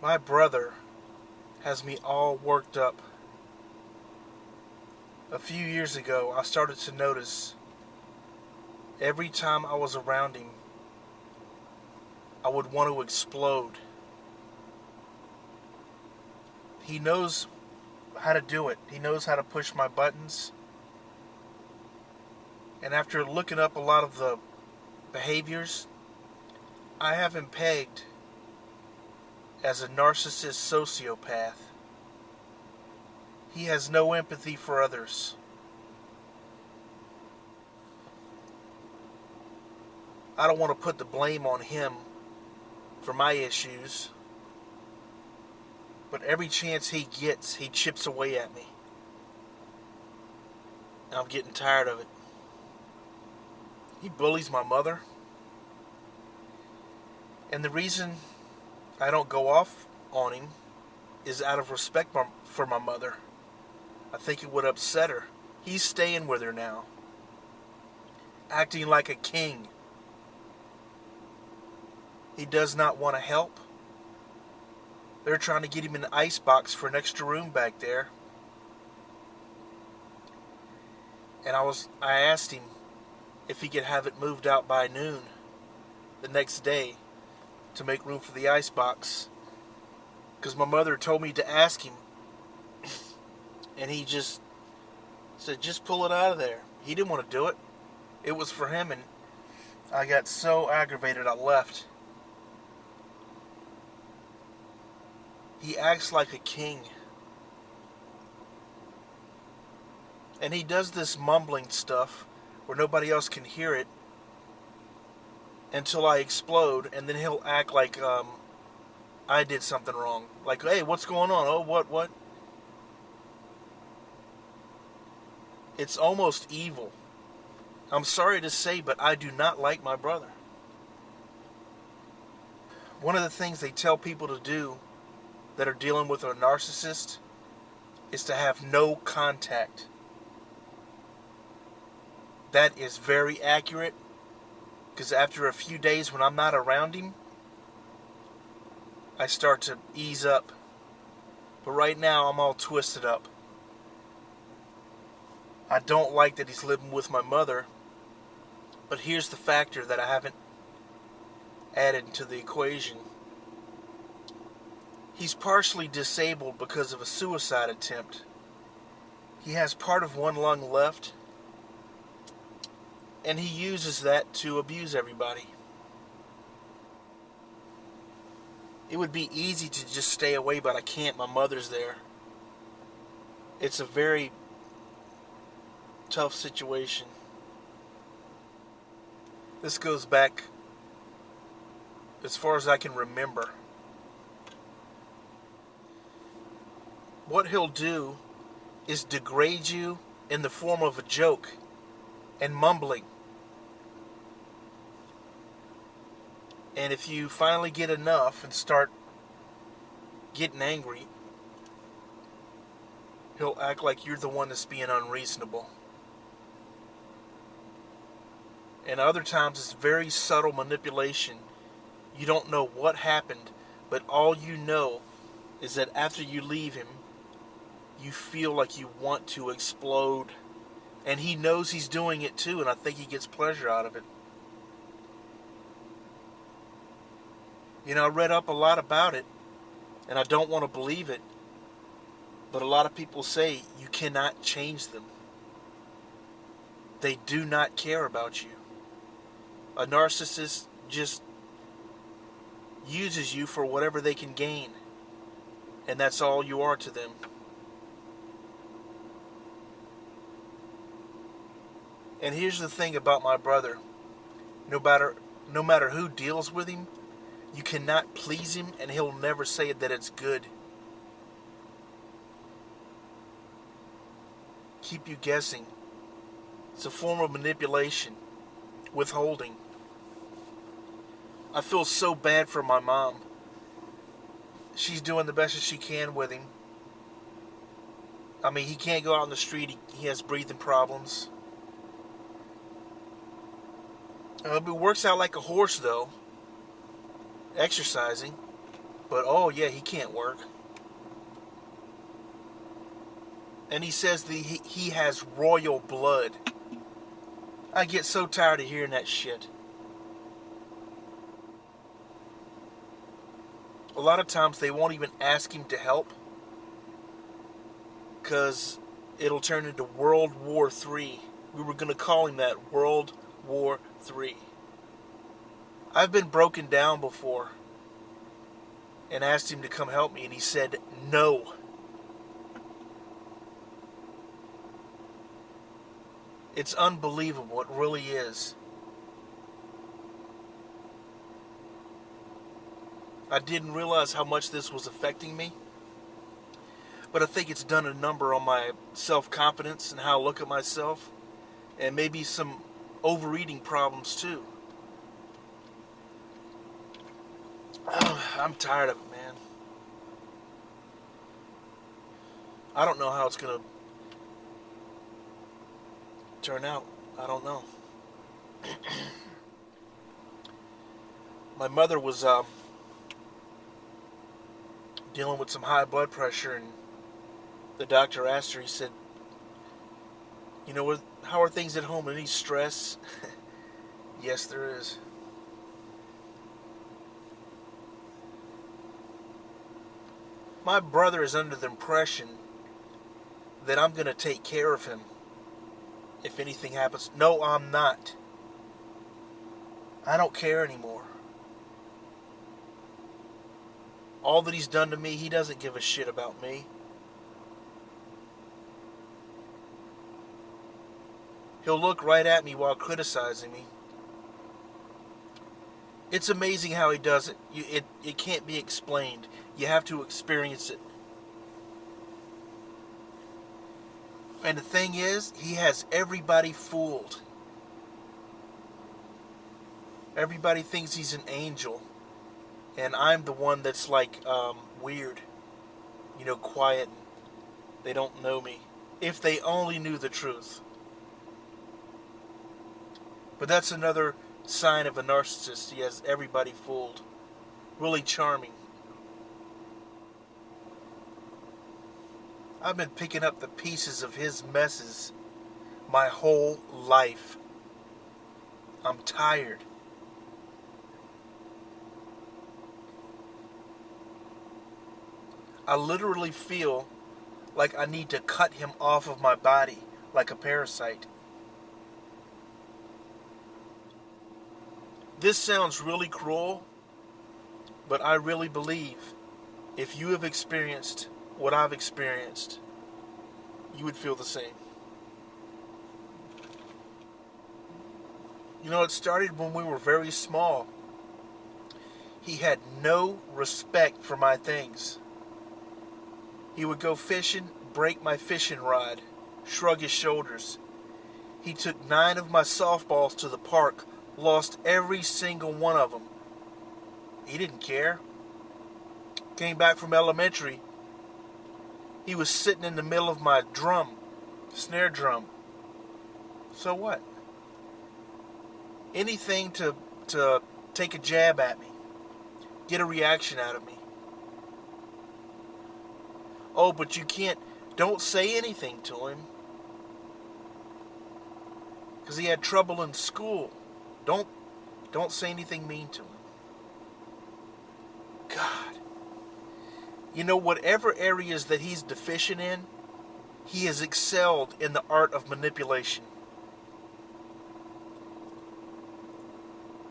My brother has me all worked up. A few years ago, I started to notice every time I was around him, I would want to explode. He knows how to do it. He knows how to push my buttons. And after looking up a lot of the behaviors, I have him pegged as a narcissist sociopath. He has no empathy for others. I don't want to put the blame on him for my issues, but every chance he gets, he chips away at me. And I'm getting tired of it. He bullies my mother. And the reason I don't go off on him is out of respect for my mother. I think it would upset her. He's staying with her now, acting like a king. He does not want to help. They're trying to get him an icebox for an extra room back there. And I asked him if he could have it moved out by noon the next day to make room for the icebox, because my mother told me to ask him. And he just said, just pull it out of there. He didn't want to do it. It was for him, and I got so aggravated I left. He acts like a king. And he does this mumbling stuff where nobody else can hear it until I explode, and then he'll act like I did something wrong. Like, hey, what's going on? Oh, what? It's almost evil. I'm sorry to say, but I do not like my brother. One of the things they tell people to do that are dealing with a narcissist is to have no contact. That is very accurate, because after a few days when I'm not around him, I start to ease up. But right now I'm all twisted up. I don't like that he's living with my mother, but here's the factor that I haven't added to the equation. He's partially disabled because of a suicide attempt. He has part of one lung left, and he uses that to abuse everybody. It would be easy to just stay away, but I can't. My mother's there. It's a very tough situation. This goes back as far as I can remember. What he'll do is degrade you in the form of a joke and mumbling. And if you finally get enough and start getting angry, he'll act like you're the one that's being unreasonable. And other times it's very subtle manipulation. You don't know what happened, but all you know is that after you leave him, you feel like you want to explode. And he knows he's doing it too, and I think he gets pleasure out of it. You know, I read up a lot about it, and I don't want to believe it, but a lot of people say you cannot change them. They do not care about you. A narcissist just uses you for whatever they can gain, and that's all you are to them. And here's the thing about my brother. No matter who deals with him, you cannot please him, and he'll never say that it's good. Keep you guessing. It's a form of manipulation, withholding. I feel so bad for my mom. She's doing the best that she can with him. I mean, he can't go out on the street. He has breathing problems. It works out like a horse, though. Exercising. But oh yeah, he can't work. And he says that he has royal blood. I get so tired of hearing that shit. A lot of times they won't even ask him to help, because it'll turn into World War III. We were going to call him that, World War III. I've been broken down before and asked him to come help me, and he said no. It's unbelievable. It really is. I didn't realize how much this was affecting me, but I think it's done a number on my self-confidence and how I look at myself, and maybe some overeating problems too. I'm tired of it, man. I don't know how it's going to turn out. I don't know. My mother was dealing with some high blood pressure, and the doctor asked her, he said, you know, how are things at home? Any stress? Yes, there is. My brother is under the impression that I'm going to take care of him if anything happens. No, I'm not. I don't care anymore. All that he's done to me, he doesn't give a shit about me. He'll look right at me while criticizing me. It's amazing how he does it. It can't be explained. You have to experience it. And the thing is, he has everybody fooled. Everybody thinks he's an angel. And I'm the one that's like weird. You know, quiet. They don't know me. If they only knew the truth. But that's another sign of a narcissist. He has everybody fooled. Really charming. I've been picking up the pieces of his messes my whole life. I'm tired. I literally feel like I need to cut him off of my body like a parasite. This sounds really cruel, but I really believe if you have experienced what I've experienced, you would feel the same. You know, it started when we were very small. He had no respect for my things. He would go fishing, break my fishing rod, shrug his shoulders. He took 9 of my softballs to the park, lost every single one of them. He didn't care. Came back from elementary. He was sitting in the middle of my drum, snare drum. So what? Anything to take a jab at me, get a reaction out of me. Oh, but you can't, don't say anything to him. Because he had trouble in school. Don't say anything mean to him. God. You know, whatever areas that he's deficient in, he has excelled in the art of manipulation.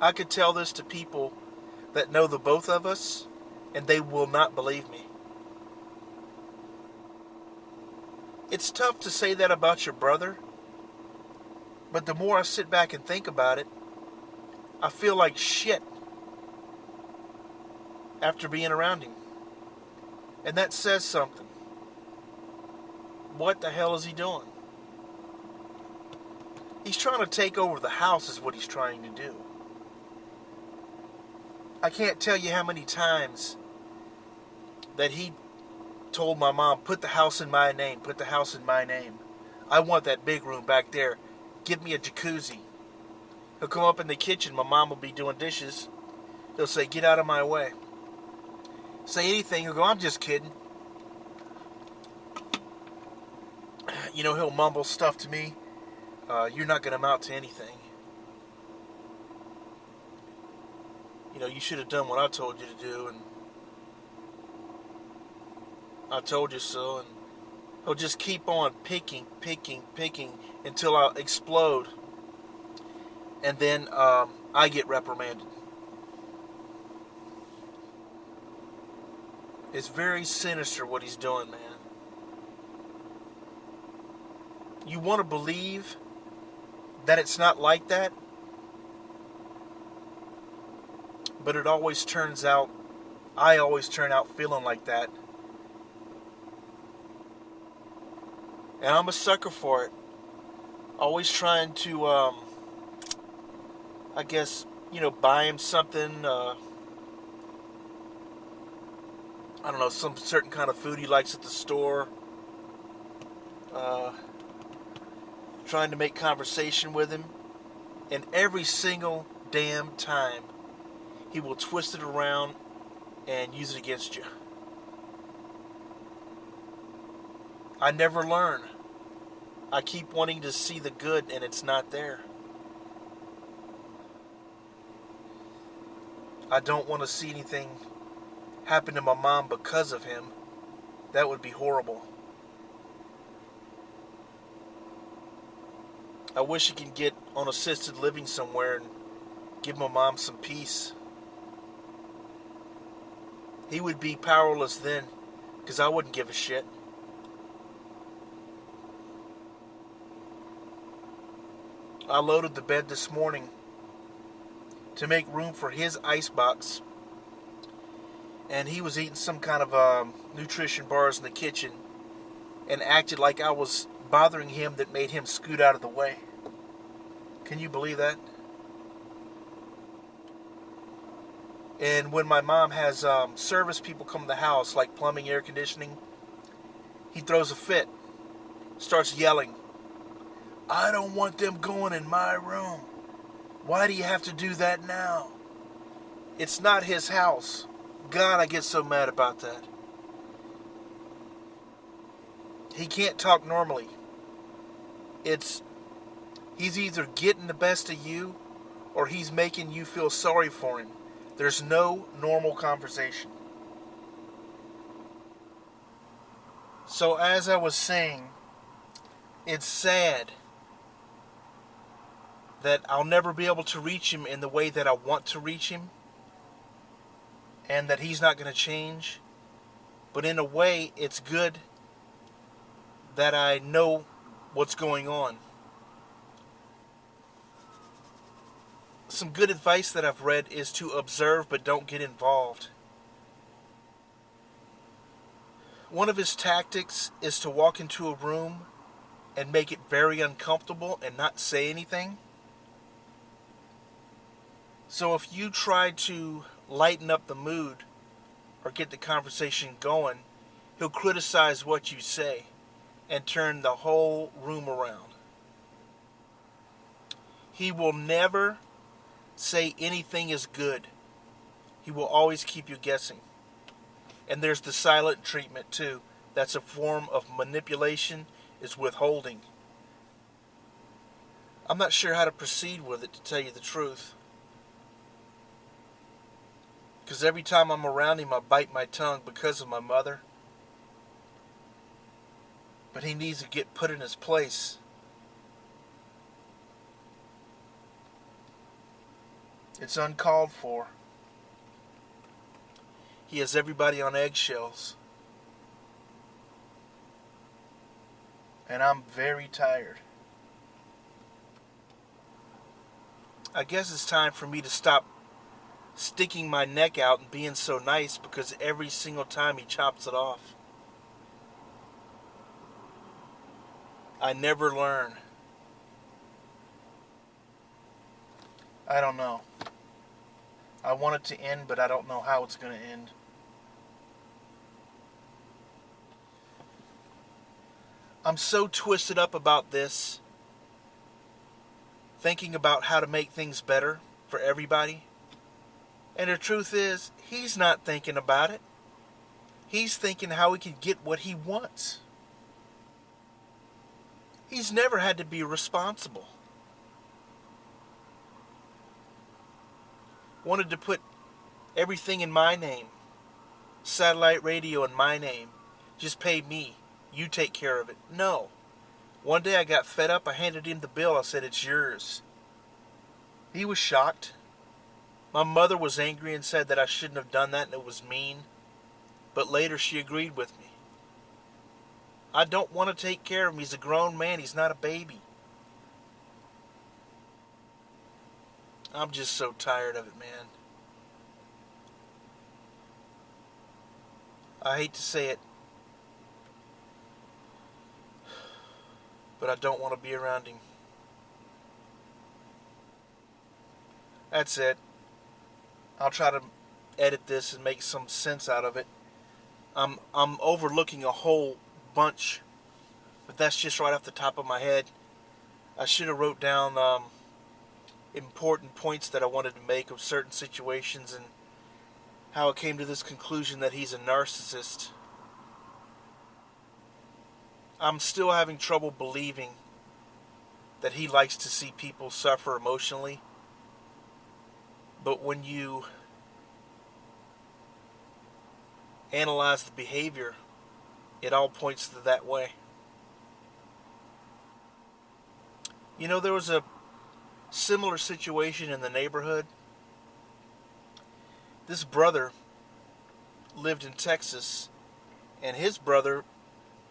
I could tell this to people that know the both of us, and they will not believe me. It's tough to say that about your brother, but the more I sit back and think about it, I feel like shit after being around him. And that says something. What the hell is he doing? He's trying to take over the house is what he's trying to do. I can't tell you how many times that he told my mom, put the house in my name, put the house in my name. I want that big room back there. Give me a jacuzzi. He'll come up in the kitchen, my mom will be doing dishes. He'll say, get out of my way. say anything, he'll go, I'm just kidding. You know, he'll mumble stuff to me. You're not going to amount to anything. You know, you should have done what I told you to do, and I told you so. And he'll just keep on picking until I explode. And then I get reprimanded. It's very sinister what he's doing, man. You want to believe that it's not like that, but it always turns out, I always turn out feeling like that. And I'm a sucker for it. Always trying to, I guess, you know, buy him something, I don't know, some certain kind of food he likes at the store. Trying to make conversation with him. And every single damn time, he will twist it around and use it against you. I never learn. I keep wanting to see the good, and it's not there. I don't want to see anything happen to my mom because of him. That would be horrible. I wish he could get on assisted living somewhere and give my mom some peace. He would be powerless then, because I wouldn't give a shit. I loaded the bed this morning to make room for his icebox, and he was eating some kind of nutrition bars in the kitchen and acted like I was bothering him that made him scoot out of the way. Can you believe that? And when my mom has service people come to the house, like plumbing, air conditioning, he throws a fit, starts yelling, I don't want them going in my room. Why do you have to do that now? It's not his house. God, I get so mad about that. He can't talk normally. He's either getting the best of you or he's making you feel sorry for him. There's no normal conversation. So as I was saying, it's sad that I'll never be able to reach him in the way that I want to reach him, and that he's not going to change. But in a way, it's good that I know what's going on. Some good advice that I've read is to observe but don't get involved. One of his tactics is to walk into a room and make it very uncomfortable and not say anything. So if you try to lighten up the mood or get the conversation going, he'll criticize what you say and turn the whole room around. He will never say anything is good. He will always keep you guessing. And there's the silent treatment too. That's a form of manipulation, is withholding. I'm not sure how to proceed with it, to tell you the truth. Because every time I'm around him, I bite my tongue because of my mother. But he needs to get put in his place. It's uncalled for. He has everybody on eggshells. And I'm very tired. I guess it's time for me to stop sticking my neck out and being so nice, because every single time he chops it off. I never learn. I don't know. I want it to end, but I don't know how it's going to end. I'm so twisted up about this, thinking about how to make things better for everybody. And the truth is, he's not thinking about it. He's thinking how he can get what he wants. He's never had to be responsible. Wanted to put everything in my name. Satellite radio in my name. Just pay me. You take care of it. No. One day I got fed up. I handed him the bill. I said, it's yours. He was shocked. My mother was angry and said that I shouldn't have done that and it was mean. But later she agreed with me. I don't want to take care of him. He's a grown man. He's not a baby. I'm just so tired of it, man. I hate to say it, but I don't want to be around him. That's it. I'll try to edit this and make some sense out of it. I'm overlooking a whole bunch, but that's just right off the top of my head. I should have wrote down important points that I wanted to make of certain situations and how I came to this conclusion that he's a narcissist. I'm still having trouble believing that he likes to see people suffer emotionally. But when you analyze the behavior, it all points to that way. You know, there was a similar situation in the neighborhood. This brother lived in Texas, and his brother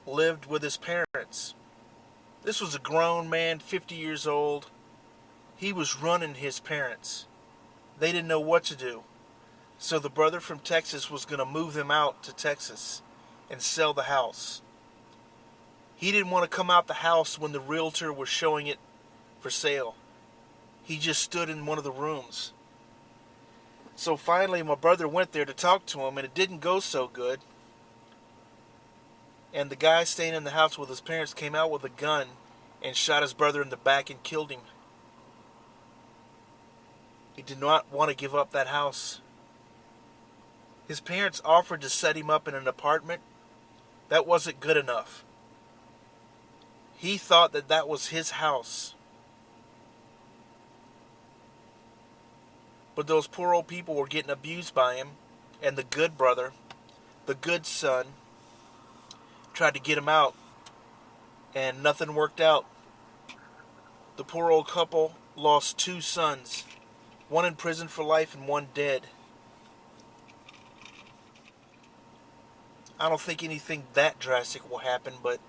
lived with his parents. This was a grown man, 50 years old. He was running his parents. They didn't know what to do. So the brother from Texas was going to move them out to Texas and sell the house. He didn't want to come out the house when the realtor was showing it for sale. He just stood in one of the rooms. So finally my brother went there to talk to him, and it didn't go so good. And the guy staying in the house with his parents came out with a gun and shot his brother in the back and killed him. He did not want to give up that house. His parents offered to set him up in an apartment. That wasn't good enough. He thought that that was his house. But those poor old people were getting abused by him, and the good brother, the good son, tried to get him out, and nothing worked out. The poor old couple lost 2 sons, one in prison for life and one dead. I don't think anything that drastic will happen, but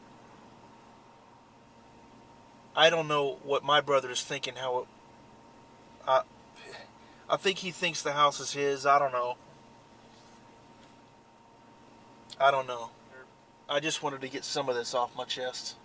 I don't know what my brother is thinking. I think he thinks the house is his. I don't know. I just wanted to get some of this off my chest.